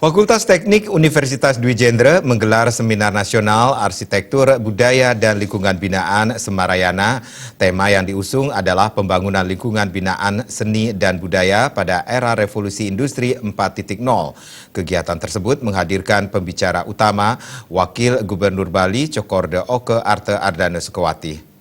Fakultas Teknik Universitas Dwi Jendra menggelar Seminar Nasional Arsitektur, Budaya, dan Lingkungan Binaan Semarayana. Tema yang diusung adalah pembangunan lingkungan binaan seni dan budaya pada era revolusi industri 4.0. Kegiatan tersebut menghadirkan pembicara utama Wakil Gubernur Bali Cokorda Oke Arte Ardana Sukawati.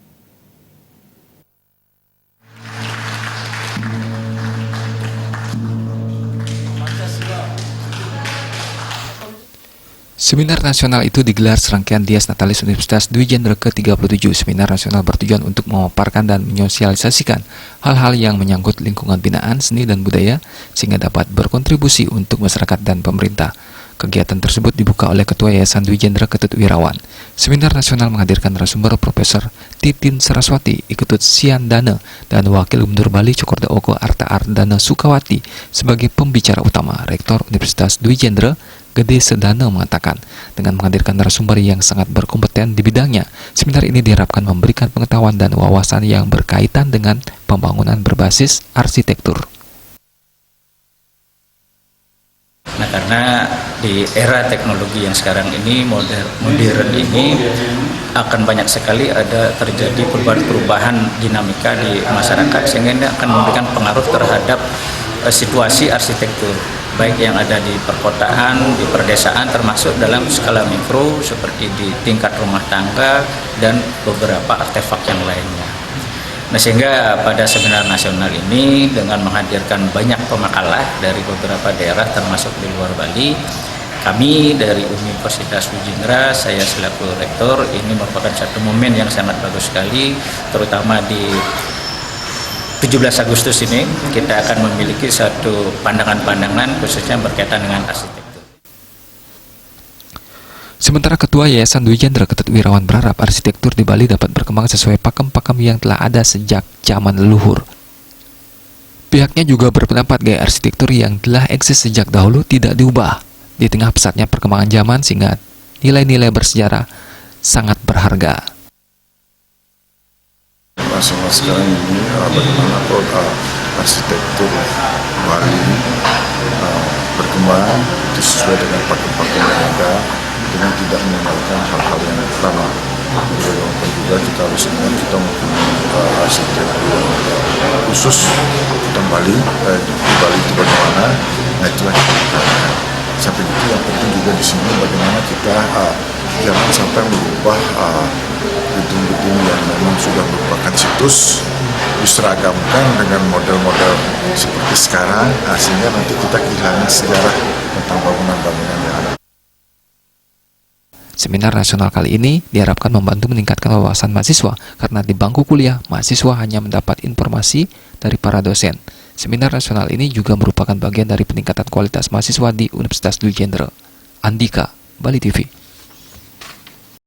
Seminar nasional itu digelar serangkaian Dias Natalis Universitas Dwi Jendra ke-37. Seminar nasional bertujuan untuk memaparkan dan menyosialisasikan hal-hal yang menyangkut lingkungan binaan, seni, dan budaya sehingga dapat berkontribusi untuk masyarakat dan pemerintah. Kegiatan tersebut dibuka oleh Ketua Yayasan Dwi Jendra Ketut Wirawan. Seminar nasional menghadirkan narasumber Profesor Titin Saraswati, Iketut Siandana, dan Wakil Gubernur Bali Cokorda Oke Arte Ardana Sukawati sebagai pembicara utama. Rektor Universitas Dwi Jendra Gede Sedana mengatakan, dengan menghadirkan narasumber yang sangat berkompeten di bidangnya, seminar ini diharapkan memberikan pengetahuan dan wawasan yang berkaitan dengan pembangunan berbasis arsitektur. Nah, karena di era teknologi yang sekarang ini modern ini akan banyak sekali ada terjadi perubahan dinamika di masyarakat sehingga ini akan memberikan pengaruh terhadap situasi arsitektur baik yang ada di perkotaan, di perdesaan, termasuk dalam skala mikro seperti di tingkat rumah tangga dan beberapa artefak yang lainnya. Nah, sehingga pada seminar nasional ini dengan menghadirkan banyak pemakalah dari beberapa daerah termasuk di luar Bali, kami dari Universitas Dwi Jendra, saya selaku rektor, ini merupakan satu momen yang sangat bagus sekali, terutama di 17 Agustus ini kita akan memiliki satu pandangan-pandangan khususnya berkaitan dengan arsitektur. Sementara Ketua Yayasan Dwi Jendra Ketut Wirawan berharap arsitektur di Bali dapat berkembang sesuai pakem-pakem yang telah ada sejak zaman leluhur. Pihaknya juga berpendapat gaya arsitektur yang telah eksis sejak dahulu tidak diubah di tengah pesatnya perkembangan zaman sehingga nilai-nilai bersejarah sangat berharga. Masalah sekarang ini bagaimana arsitektur Bali berkembang sesuai dengan pakem-pakem yang ada dengan tidak meninggalkan hal-hal yang lama. Walaupun juga kita harus ingat kita mempunyai arsitektur khusus tentang Bali, di Bali itu bagaimana, nah itulah kita lakukan. Sampai itu yang penting juga di sini bagaimana kita jangan sampai merubah gedung-gedung yang memang sudah merupakan situs diseragamkan dengan model-model seperti sekarang, sehingga nanti kita kehilangan sejarah tentang bangunan-bangunan yang ada. Seminar nasional kali ini diharapkan membantu meningkatkan wawasan mahasiswa karena di bangku kuliah, mahasiswa hanya mendapat informasi dari para dosen. Seminar nasional ini juga merupakan bagian dari peningkatan kualitas mahasiswa di Universitas Dwi Jendra. Andika, Bali TV.